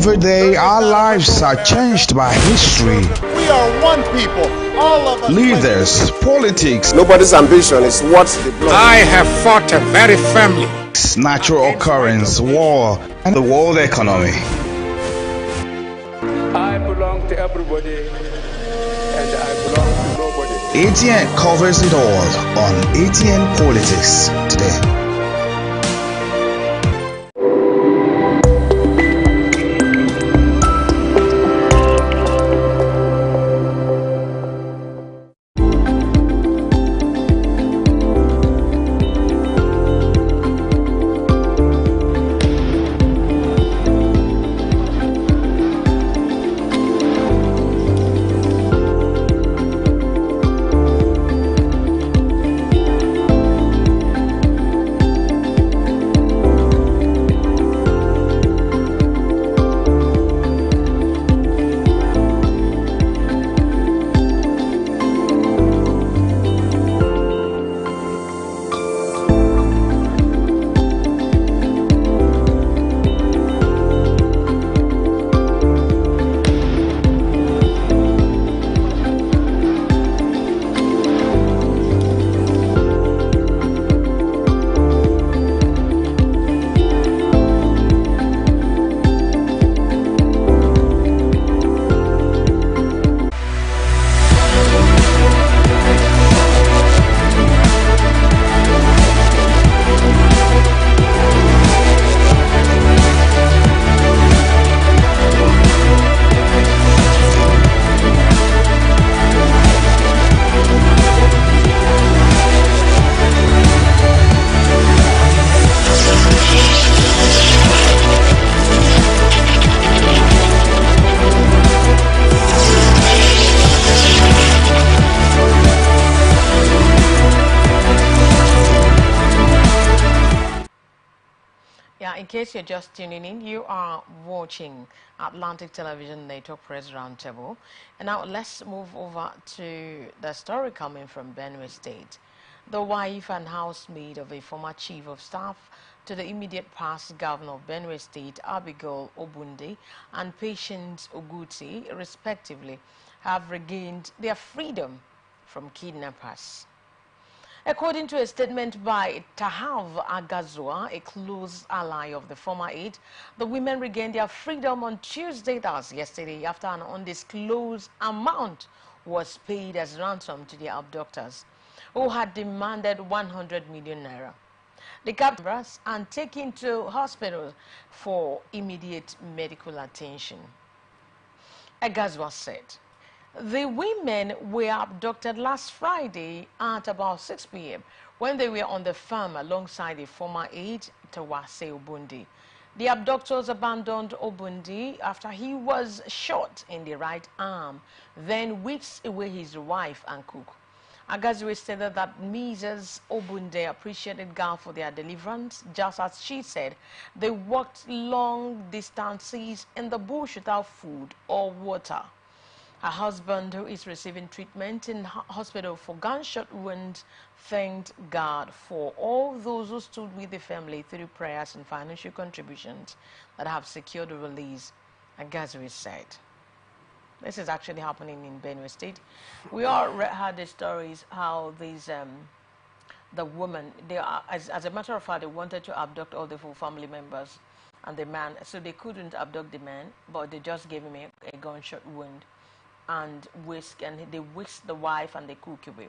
Every day, our lives are changed by history. We are one people, all of us. Leaders, politics. Nobody's ambition is what the blood. I have fought very firmly. Natural occurrence, war, and the world economy. I belong to everybody, and I belong to nobody. ATN covers it all on ATN Politics today. In case you're just tuning in, you are watching Atlantic Television Network Press Roundtable. And now let's move over to the story coming from Benue State. The wife and housemaid of a former chief of staff to the immediate past governor of Benue State, Abigail Obunde, and Patience Oguti, respectively, have regained their freedom from kidnappers. According to a statement by Tahav Agazua, a close ally of the former aide, the women regained their freedom on Tuesday, that was yesterday, after an undisclosed amount was paid as ransom to their abductors, who had demanded 100 million naira. The captors are taken to hospital for immediate medical attention. Agazua said, the women were abducted last Friday at about 6 p.m. when they were on the farm alongside a former aide, Tawase Obundi. The abductors abandoned Obundi after he was shot in the right arm, then whisked away his wife and cook. Agazwe stated that Mrs. Obunde appreciated God for their deliverance. Just as she said, they walked long distances in the bush without food or water. Her husband, who is receiving treatment in hospital for gunshot wounds, thanked God for all those who stood with the family through prayers and financial contributions that have secured the release, Agazwe said. This is actually happening in Benue State. We all heard the stories how these, the woman, they are, as a matter of fact, they wanted to abduct all the full family members and the man, so they couldn't abduct the man, but they just gave him a gunshot wound and they whisked the wife and the cook away.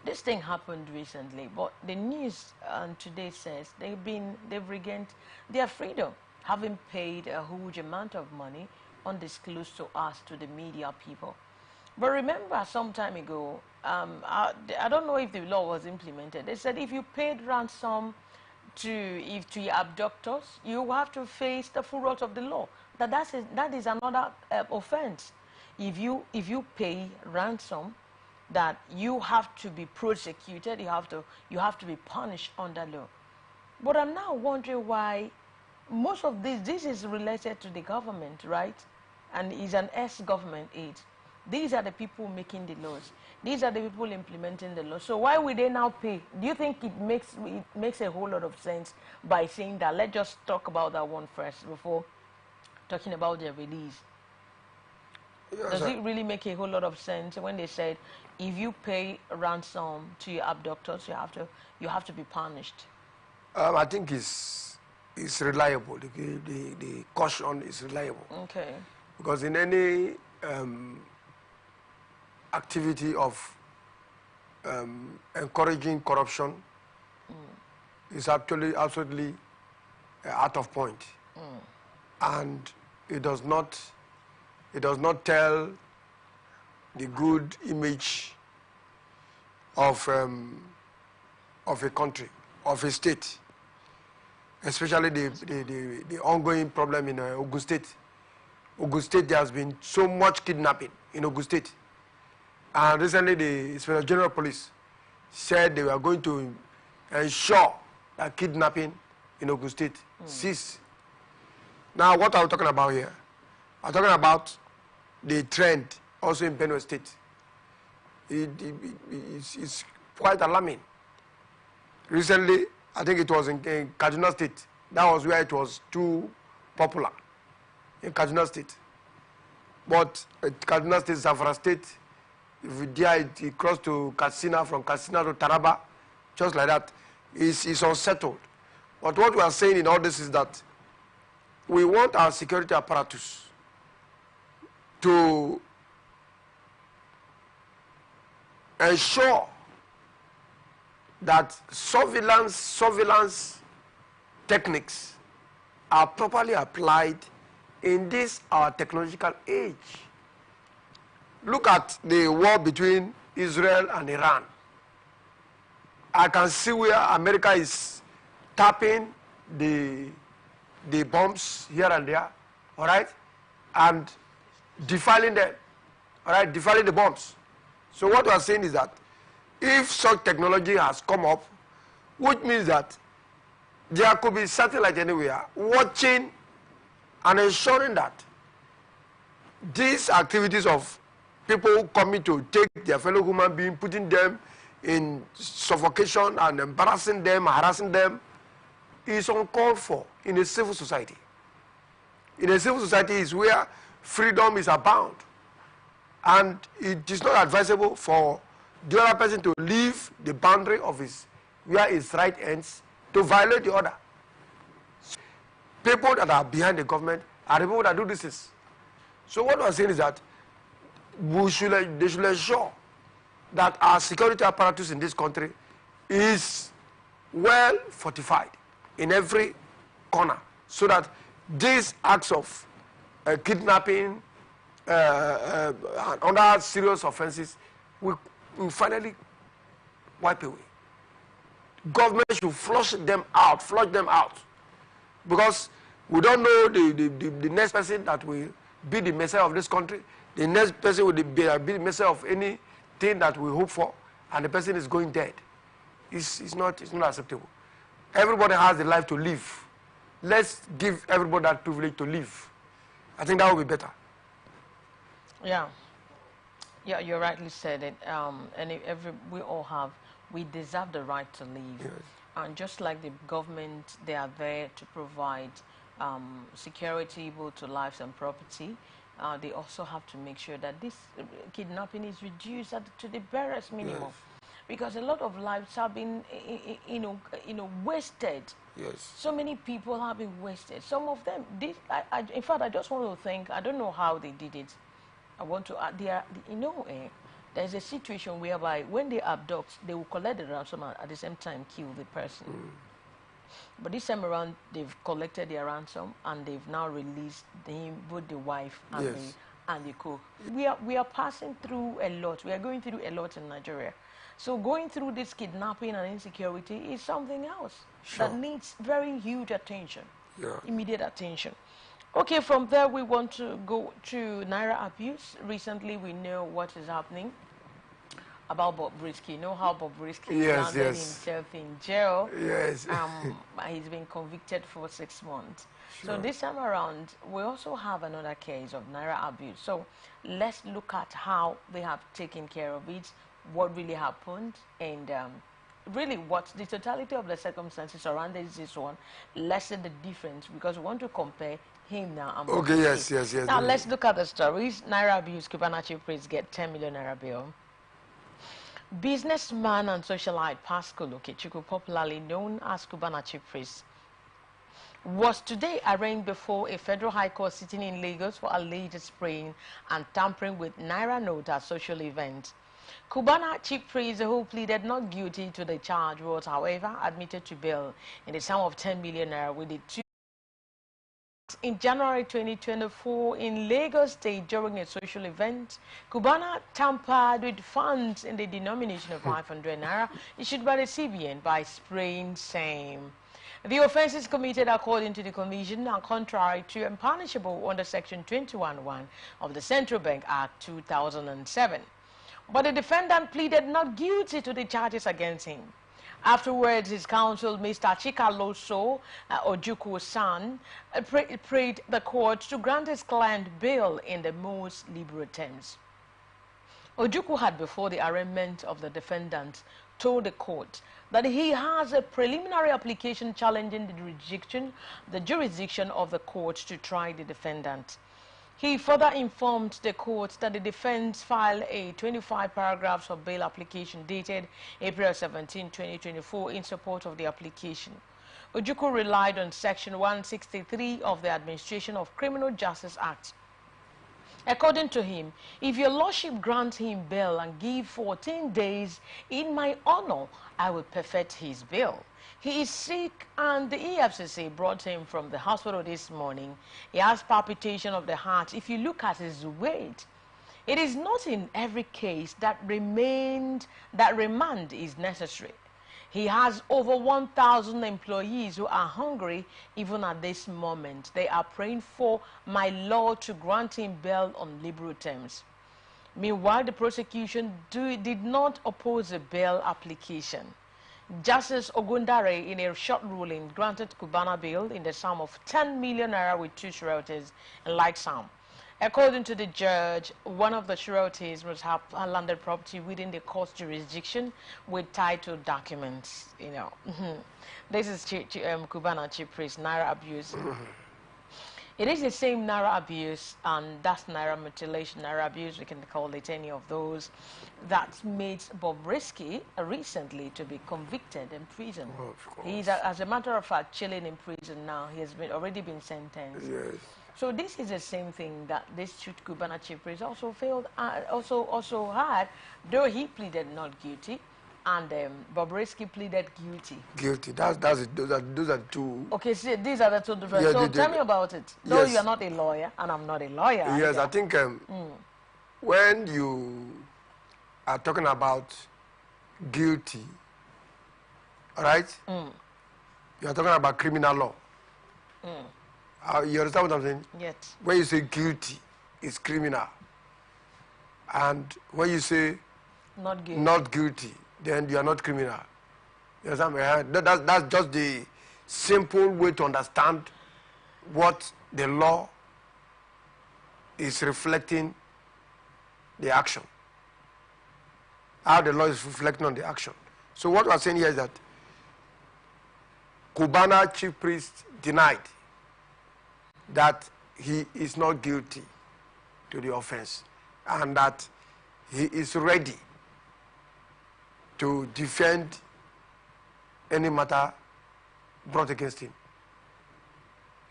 This thing happened recently, but the news today says they've regained their freedom, having paid a huge amount of money undisclosed to us, to the media people. But remember, some time ago, I don't know if the law was implemented. They said if you paid ransom to your abductors, you have to face the full wrath of the law. That is another offense. If you pay ransom, that you have to be prosecuted, you have to be punished under law. But I'm now wondering why most of this is related to the government, right? And is an ex-government aid. These are the people making the laws. These are the people implementing the law. So why would they now pay? Do you think it makes a whole lot of sense by saying that? Let's just talk about that one first before talking about their release. Yes, Does it really make a whole lot of sense when they said, if you pay ransom to your abductors, you have to be punished? I think it's reliable. The caution is reliable. Okay. Because in any activity of encouraging corruption, is actually absolutely out of point, and it does not tell the good image of a country, of a state, especially the ongoing problem in Ogun State. Ogun State, there has been so much kidnapping in Ogun State, and recently the Inspector General of Police said they were going to ensure that kidnapping in Ogun State cease. Now, what are we talking about here? I'm talking about the trend also in Benue State. It's quite alarming. Recently, I think it was in Kaduna State. That was where it was too popular, in Kaduna State. But Kaduna State, Zamfara State, if you dare, it crossed to Katsina, from Katsina to Taraba, just like that. It's unsettled. But what we are saying in all this is that we want our security apparatus to ensure that surveillance techniques are properly applied in this our technological age. Look at the war between Israel and Iran. I can see where America is tapping the bombs here and there, all right, and defiling them, all right, defiling the bombs. So what we are saying is that if such technology has come up, which means that there could be satellite anywhere watching and ensuring that these activities of people coming to take their fellow human being, putting them in suffocation and embarrassing them, harassing them, is uncalled for in a civil society. In a civil society is where freedom is abound, and it is not advisable for the other person to leave the boundary of where his right ends to violate the order. People that are behind the government are the people that do this. So what we are saying is that they should ensure that our security apparatus in this country is well fortified in every corner, so that these acts of kidnapping and other serious offenses will finally wipe away. Government should flush them out, because we don't know the next person that will be the messiah of this country. The next person will be the messiah of anything that we hope for, and the person is going dead. It's not acceptable. Everybody has the life to live. Let's give everybody that privilege to live. I think that will be better. Yeah, you rightly said it. And we deserve the right to live. Yes. And just like the government, they are there to provide security both to lives and property. They also have to make sure that this kidnapping is reduced to the barest minimum. Yes. Because a lot of lives have been, wasted. Yes. So many people have been wasted. Some of them, in fact, I just want to think, I don't know how they did it. I want to, there's a situation whereby when they abduct, they will collect the ransom and at the same time kill the person. But this time around, they've collected their ransom and they've now released both the wife and Yes. the cook. We are passing through a lot. We are going through a lot in Nigeria. So going through this kidnapping and insecurity is something else that needs very huge attention, immediate attention. Okay, from there we want to go to Naira abuse. Recently we know what is happening about Bobrisky. You know how Bobrisky landed himself in jail. Yes. He's been convicted for 6 months. So this time around, we also have another case of Naira abuse. So let's look at how they have taken care of it, what really happened, and really what the totality of the circumstances surrounding this one, lessen the difference, because we want to compare him now. And Okay, yes. Now let's look at the stories. Naira abuse, Cubana chief priest get 10 million naira bill. Businessman and socialite Pascal Okechukwu, popularly known as Cubana chief priest, was today arraigned before a federal high court sitting in Lagos for alleged spraying and tampering with Naira note at social events. Cubana chief priest, who pleaded not guilty to the charge, was, however, admitted to bail in the sum of 10 million naira with the two. In January 2024, in Lagos State, during a social event, Cubana tampered with funds in the denomination of 500 naira issued by the CBN by spraying same. The offences committed, according to the Commission, are contrary to and punishable under Section 21(1) of the Central Bank Act 2007. But the defendant pleaded not guilty to the charges against him. Afterwards, his counsel, Mr. Chikaloso Ojukwu's son, prayed the court to grant his client bail in the most liberal terms. Ojukwu had, before the arraignment of the defendant, told the court that he has a preliminary application challenging the jurisdiction of the court to try the defendant. He further informed the court that the defense filed a 25 paragraphs of bail application dated April 17, 2024 in support of the application. Ojukwu relied on Section 163 of the Administration of Criminal Justice Act. According to him, if your lordship grants him bail and give 14 days in my honor, I will perfect his bail. He is sick and the EFCC brought him from the hospital this morning. He has palpitation of the heart. If you look at his weight, it is not in every case that remand is necessary. He has over 1,000 employees who are hungry even at this moment. They are praying for my Lord to grant him bail on liberal terms. Meanwhile, the prosecution did not oppose the bail application. Justice Ogundare, in a short ruling, granted Cubana bail in the sum of 10 million naira with two sureties and like sum. According to the judge, one of the sureties must have a landed property within the court's jurisdiction with title documents. This is Cubana chief priest, Naira abuse. It is the same Naira abuse, and that's Naira mutilation, Naira abuse, we can call it any of those, that made Bobrisky recently to be convicted in prison. He's, as a matter of fact, chilling in prison now. He has already been sentenced. Yes. So this is the same thing that this Cubana chief priest also failed, also had, though he pleaded not guilty, and Bobrisky pleaded guilty. Guilty. That's it. Those are two. Okay, so these are the two different. Yeah, so tell me about it. Though yes. you are not a lawyer, and I'm not a lawyer. Yes, either. I think when you are talking about guilty, all right? You are talking about criminal law. You understand what I'm saying? Yes. When you say guilty, it's criminal. And when you say not guilty, then you are not criminal. You understand? That's just the simple way to understand what the law is reflecting the action. How the law is reflecting on the action. So what we're saying here is that Cubana chief priest denied that he is not guilty to the offense and that he is ready to defend any matter brought against him.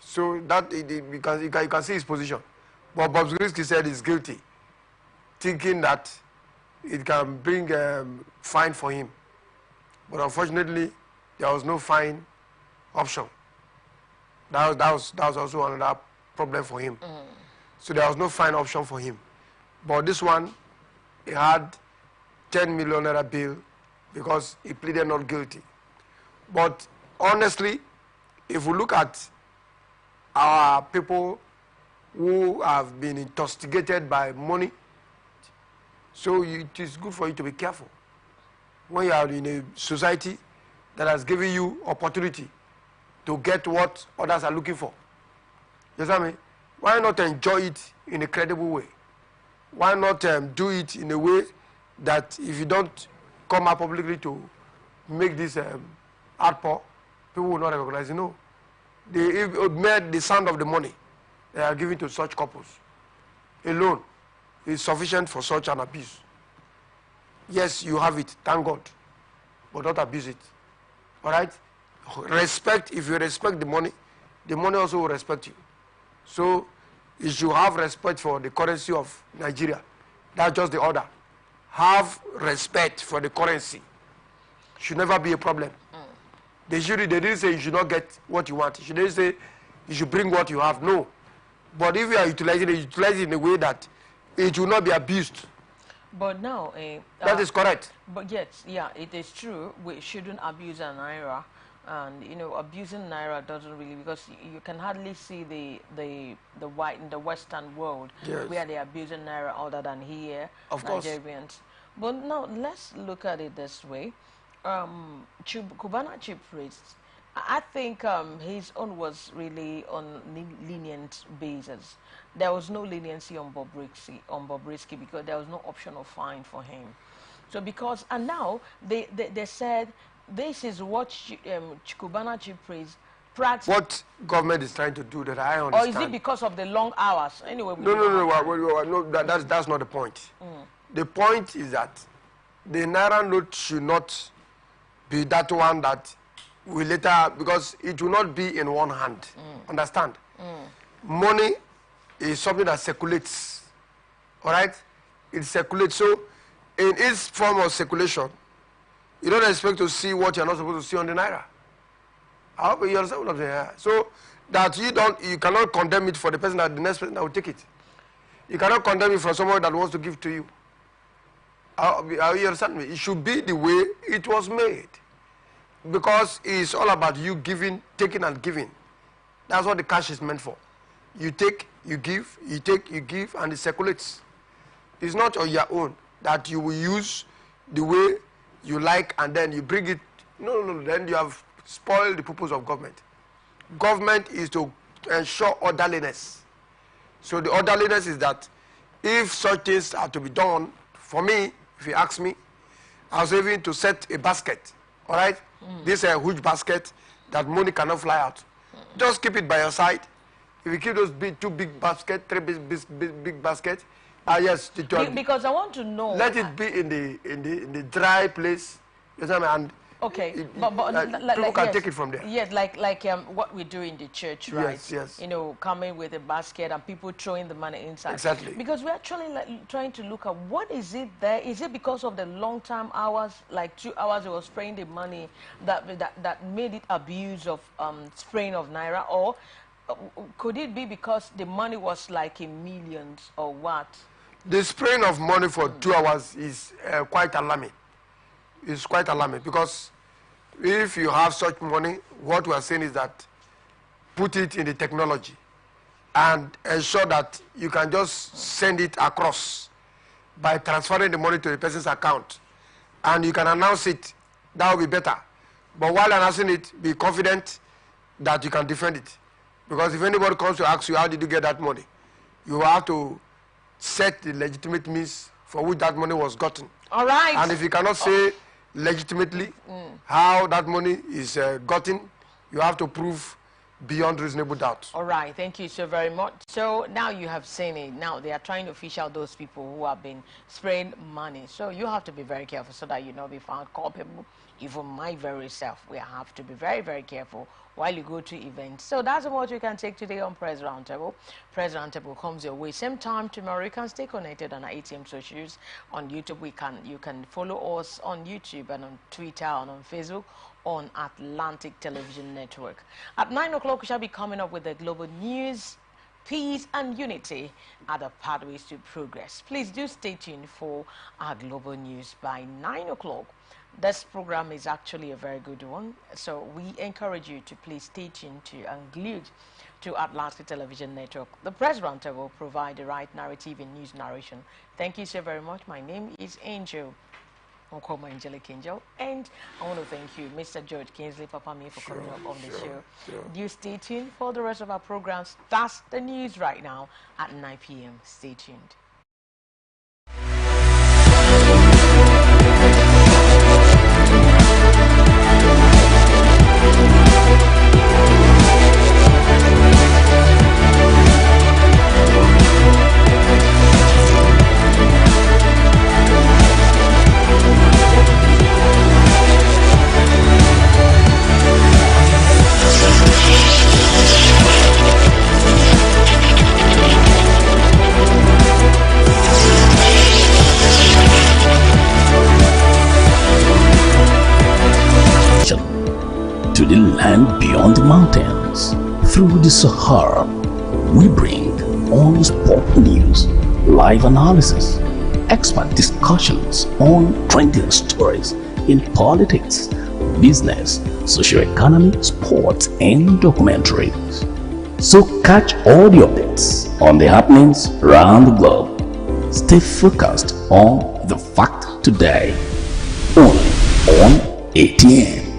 So that you can see his position. But Bobrisky said he's guilty, thinking that it can bring a fine for him. But unfortunately, there was no fine option. That was also another problem for him. So there was no fine option for him. But this one, he had 10 million naira bail because he pleaded not guilty. But honestly, if we look at our people who have been intoxicated by money, so it is good for you to be careful. When you are in a society that has given you opportunity to get what others are looking for, you understand me? Why not enjoy it in a credible way? Why not do it in a way that if you don't come out publicly to make this outpour, people will not recognize you. No, they made the sound of the money. they are given to such couples alone is sufficient for such an abuse. Yes, you have it, thank God, but don't abuse it. All right? Respect, if you respect the money also will respect you. So you should have respect for the currency of Nigeria. That's just the order. Have respect for the currency. Should never be a problem. They didn't say you should not get what you want. They didn't say you should bring what you have. No. But if you are utilizing it, utilize it in a way that it will not be abused. But now, that is correct. But yes, yeah, it is true. We shouldn't abuse an naira, and abusing naira doesn't really, because you can hardly see the white in the Western world, yes, where they are abusing naira other than here, of Nigerians. Course. But now let's look at it this way. Cubana chief priest, I think his own was really on lenient basis. There was no leniency on Bobrisky because there was no option of fine for him. So and now they said this is what Cubana chief priest practice. What government is trying to do that I understand. Or is it because of the long hours? Anyway. No, that's not the point. The point is that the Naira note should not be that one that will later, because it will not be in one hand. Understand? Money is something that circulates. All right? It circulates. So in its form of circulation, you don't expect to see what you're not supposed to see on the Naira. I hope you understand what I'm saying. So that you cannot condemn it for the person that the next person that will take it. You cannot condemn it for someone that wants to give to you. You understand me? It should be the way it was made. Because it's all about you giving, taking and giving. That's what the cash is meant for. You take, you give, you take, you give, and it circulates. It's not on your own that you will use the way you like and then you bring it. No, then you have spoiled the purpose of government. Government is to ensure orderliness. So the orderliness is that if such things are to be done, for me, if you ask me, I was even to set a basket, all right? This is a huge basket that money cannot fly out. Just keep it by your side. If you keep those two big baskets, three big baskets, yes. Because I want to know. Let it be in the dry place, you know, and okay, people can take it from there. Yes, like what we do in the church, right? Yes. Coming with a basket and people throwing the money inside. Exactly. Because we're actually trying to look at what is it there. Is it because of the long time hours, like 2 hours they were spraying the money that made it abuse of spraying of naira, or could it be because the money was like in millions or what? The spraying of money for 2 hours is quite alarming. It's quite alarming because if you have such money, what we are saying is that put it in the technology and ensure that you can just send it across by transferring the money to the person's account, and you can announce it. That will be better. But while announcing it, be confident that you can defend it, because if anybody comes to ask you how did you get that money, you have to set the legitimate means for which that money was gotten. All right. And if you cannot say legitimately how that money is gotten, you have to prove beyond reasonable doubt. All right, thank you so very much. So now you have seen it. Now they are trying to fish out those people who have been spraying money. So you have to be very careful so that you not be found culpable. Even my very self, we have to be very, very careful while you go to events. So that's what you can take today on Press Roundtable. Press Roundtable comes your way same time tomorrow. You can stay connected on our ATM socials. On YouTube, you can follow us on YouTube and on Twitter and on Facebook on Atlantic Television Network. At 9 o'clock, we shall be coming up with the global news. Peace and unity are the pathways to progress. Please do stay tuned for our global news by 9 o'clock. This program is actually a very good one, so we encourage you to please stay tuned to and glued to Atlantic Television Network. The Press Roundtable will provide the right narrative in news narration. Thank you so very much. My name is Angel. I'll call my Angelic Angel. And I want to thank you, Mr. George Kingsley Papami, for coming up on the show. Do you stay tuned for the rest of our programs? That's the news right now at 9 p.m. Stay tuned. to the land beyond the mountains. Through the Sahara, we bring on-the-spot news, live analysis, expert discussions on trending stories in politics, business, socio-economy, sports, and documentaries. So catch all the updates on the happenings around the globe. Stay focused on the fact today, only on ATN.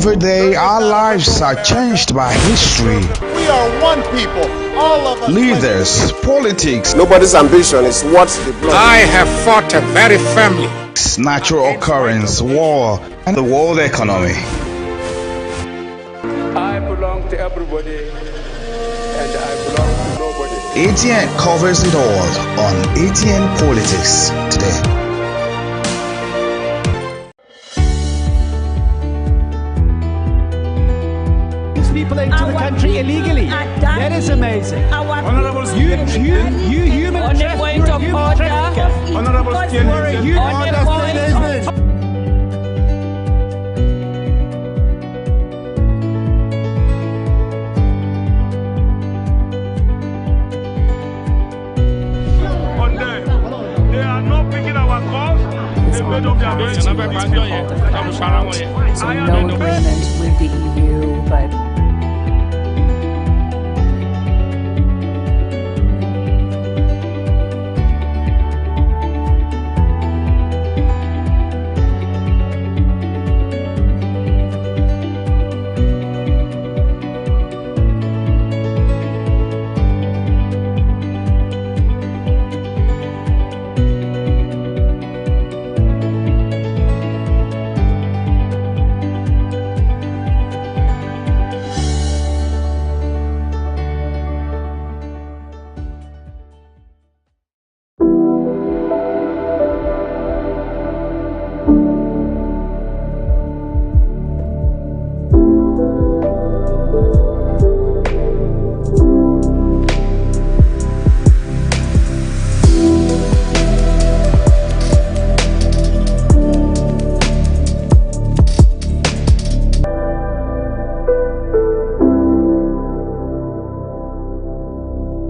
Every day our lives are changed by history, We are one people, all of us. leaders, politics, Nobody's ambition is what they blood. I have fought a very firmly. natural occurrence, war, and the world economy. I belong to everybody, and I belong to nobody. ATN covers it all on ATN Politics today. People into the country illegally. That is amazing. Honorable You human on the point of order. Honorable On the point of They are not picking our calls. They made up their minds. So no agreement with the EU, but